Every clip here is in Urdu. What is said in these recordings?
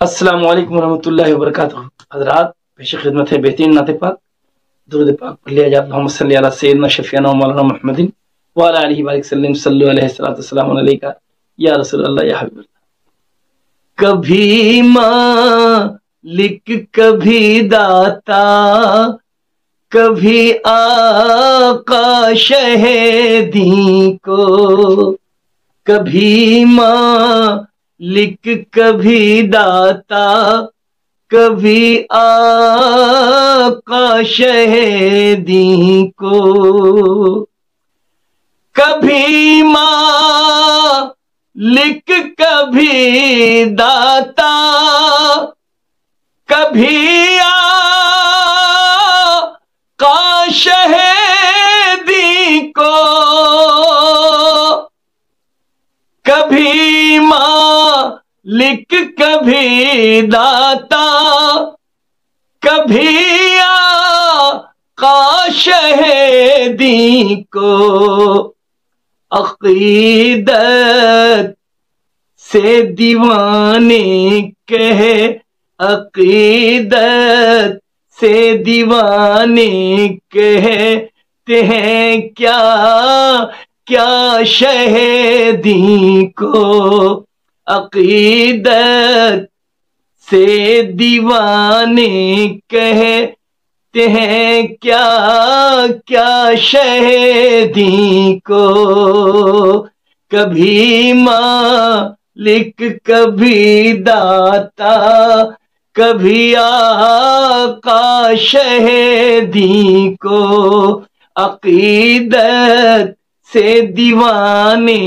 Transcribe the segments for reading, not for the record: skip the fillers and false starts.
السلام علیکم ورحمۃ اللہ وبرکاتہ۔ حضرات پیش خدمت ہے بہترین نعت پاک، درود پاک پڑھ لیا جائے۔ اللہم صلی علی سیدنا شفیعنا مولانا محمد وعلی آلہ وآلہ وسلم، صلو علیہ السلام علیکہ یا رسول اللہ یا حبیب اللہ۔ کبھی مالک کبھی داتا، کبھی آقا شہیدی کو، کبھی مالک کبھی داتا، کبھی آقا شہیدی کو، کبھی مالک کبھی داتا، کبھی آقا شہیدی کو، کبھی مالک کبھی داتا، کبھی آقا شہیدی کو، عقیدت سے دیوانے کہے، عقیدت سے دیوانے کہتے ہیں کیا کیا شہیدی کو، عقیدت سے دیوانے کہتے ہیں کیا کیا شہیدی کو، کبھی مالک کبھی داتا، کبھی آقا شہیدی کو، عقیدت سے دیوانے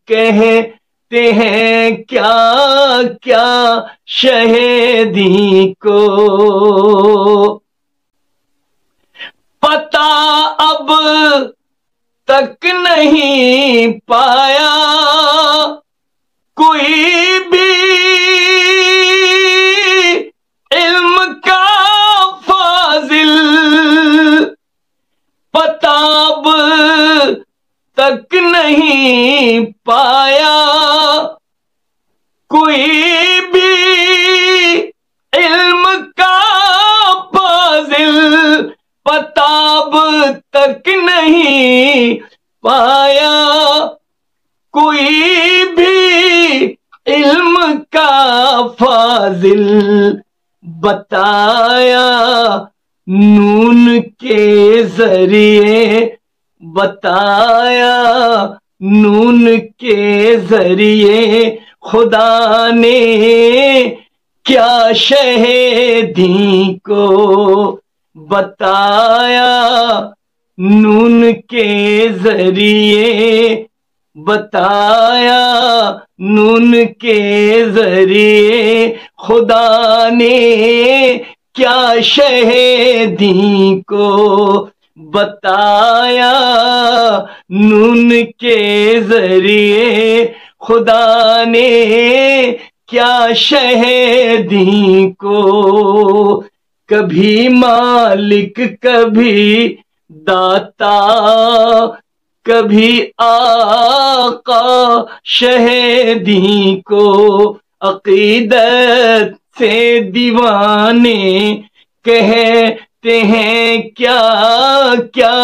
کہتے ہیں کیا کیا شہیدی کو، پتہ اب تک نہیں پایا کوئی بھی علم کا فاضل، پتہ اب تک نہیں پایا کوئی بھی علم کا فاضل، پتہ اب تک نہیں پایا کوئی بھی علم کا فاضل، بتایا نون کے ذریعے، بتایا نون کے ذریعے خدا نے کیا شہیدی کو، بتایا نون کے ذریعے، بتایا نون کے ذریعے خدا نے کیا شہیدی کو، بتایا نون کے ذریعے خدا نے کیا شہیدی کو، کبھی مالک کبھی داتا، کبھی آقا شہیدی کو، عقیدت سے دیوانے کہتے ہیں کیا کیا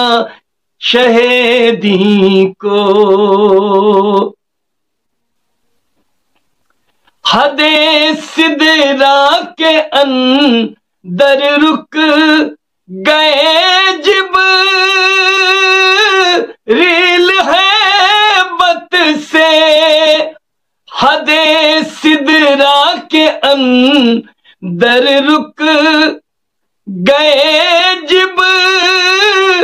شہیدی کو، حد سدرا کے اندر رک گئے جبریل ہیبت سے، حد سدرا کے اندر رک گئے جبریل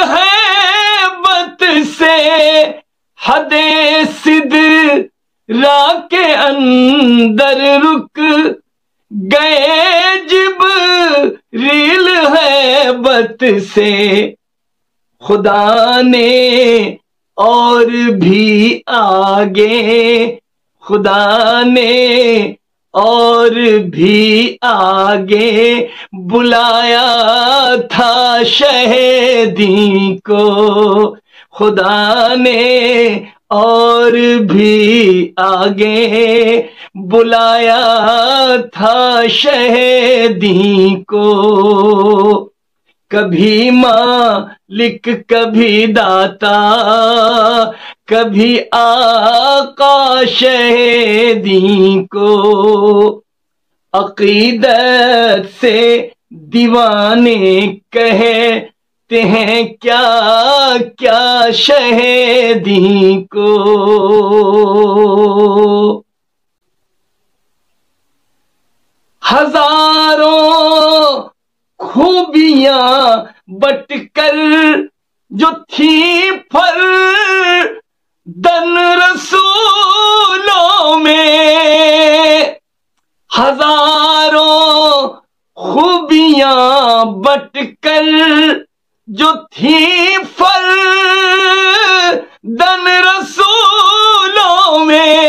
ہیبت سے، حد سدرا کے اندر رک گئے جبریل ہیبت سے، خدا نے اور بھی آگے، خدا نے اور بھی آگے بلایا تھا شہیدی کو، خدا نے اور بھی آگے بلایا تھا شہیدی کو، کبھی مالک کبھی داتا کبھی آقا شہیدی کو، عقیدت سے دیوانے کہتے ہیں کیا کیا شہیدی کو، ہزاروں خوبیاں بٹ کر جو تھی فردن رسولوں میں، ہزاروں خوبیاں بٹ کر جو تھی فردن رسولوں میں،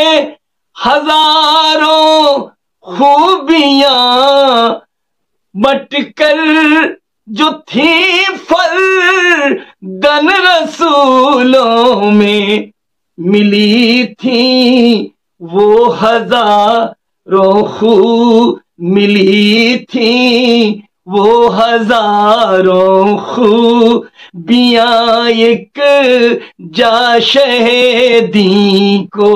ہزاروں خوبیاں بٹ کر جو تھی فردن رسولوں میں، ملی تھی وہ ہزاروں خوب ملی تھی وہ ہزاروں خوبیاں ایک جا شہیدی کو،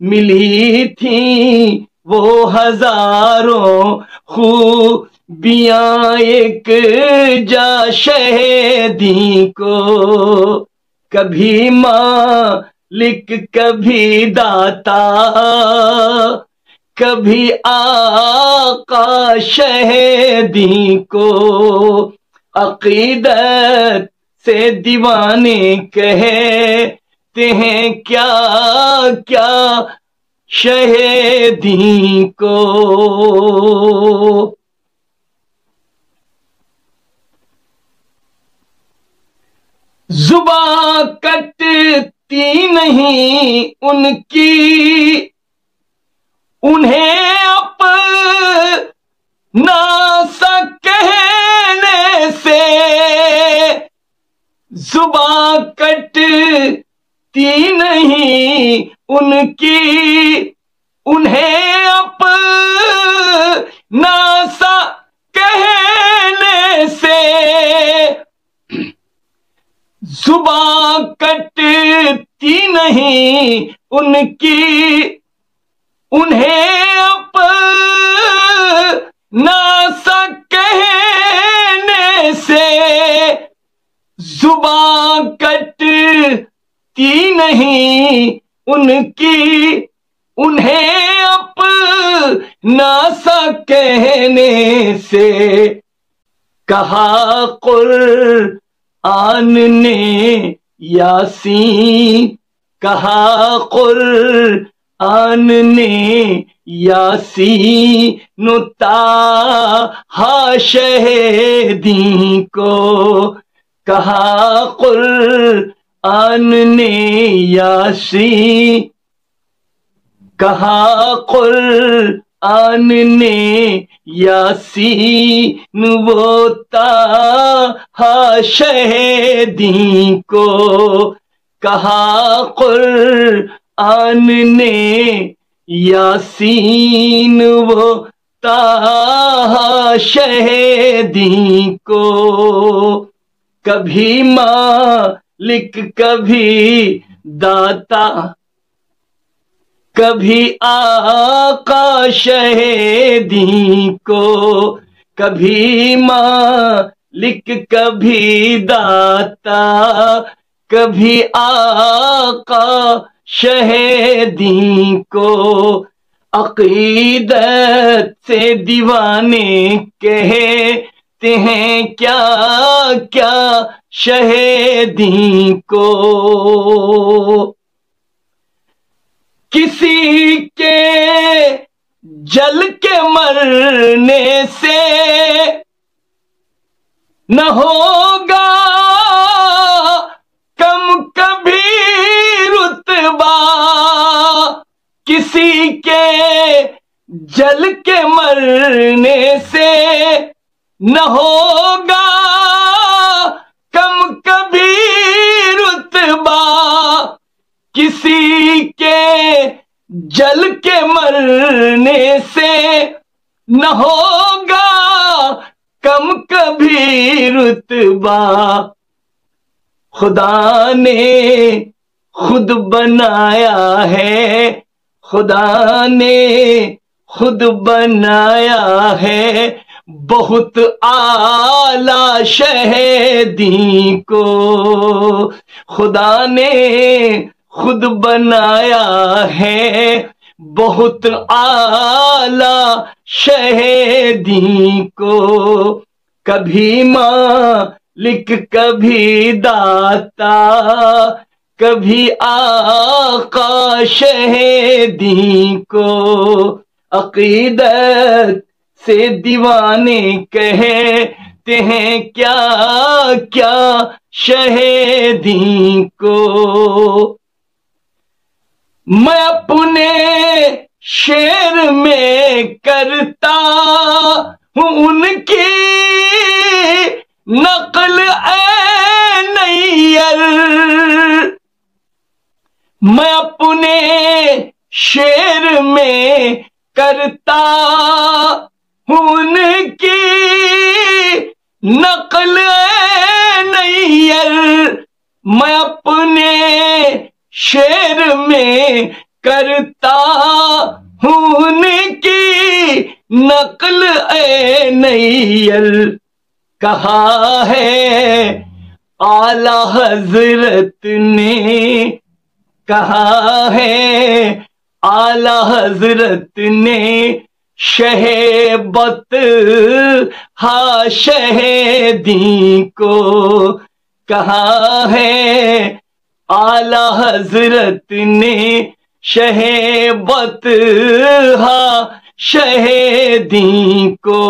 ملی تھی وہ ہزاروں خوبیاں ایک جا شہیدی کو، کبھی مالک کبھی داتا کبھی آقا شہیدی کو، عقیدت سے دیوانے کہتے ہیں کیا کیا شہیدی کو، زباں کٹتی نہیں ان کی انہیں اپنا سا کہنے سے، زباں کٹتی نہیں ان کی انہیں اپنا سا کہنے سے، زباں کٹتی نہیں ان کی انہیں اپنا سا کہنے سے، زباں کٹتی نہیں ان کی انہیں اپنا سا کہنے سے، کہا قرآن نے یاسین کہا قرآن نے یاسین طٰہٰ شہیدی کو، کہا قرآن نے یاسین کہا قرآن نے یاسین وہ طٰہٰ شہیدی کو، کہا قرآن نے یاسین وہ طٰہٰ شہیدی کو، کبھی مالک کبھی داتا کبھی آقا شہیدی کو، کبھی مالک کبھی داتا کبھی آقا شہیدی کو، عقیدت سے دیوانے کہتے ہیں کیا کیا شہیدی کو، کسی کے جل کے مرنے سے نہ ہوگا کم کبھی رتبہ، کسی کے جل کے مرنے سے نہ ہوگا کم کبھی رتبہ، جل کے مرنے سے نہ ہوگا کم کبھی رتبہ، خدا نے خود بنایا ہے، خدا نے خود بنایا ہے بہت اعلی شہیدی کو، خدا نے خود بنایا ہے بہت اعلی شہیدی کو، کبھی مالک کبھی داتا کبھی آقا شہیدی کو، عقیدت سے دیوانے کہتے ہیں کیا کیا شہیدی کو، میں اپنے شعر میں کرتا ہوں ان کی نقل اے نیر، میں اپنے شعر میں کرتا ہوں ان کی نقل اے نیر، میں اپنے شعر میں کرتا ہوں ان کی نقل اے نیر، کہا ہے اعلی حضرت نے، کہا ہے اعلی حضرت نے شہبت ہا شہیدی کو، کہا ہے اعلی حضرت نے شہبت ہا شہیدی کو،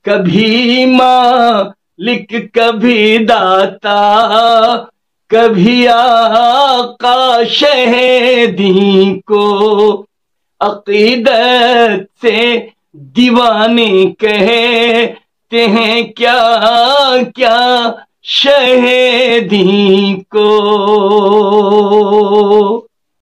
کبھی مالک کبھی داتا کبھی آقا شہیدی کو، عقیدت سے دیوانے کہتے ہیں کیا کیا شہیدی کو۔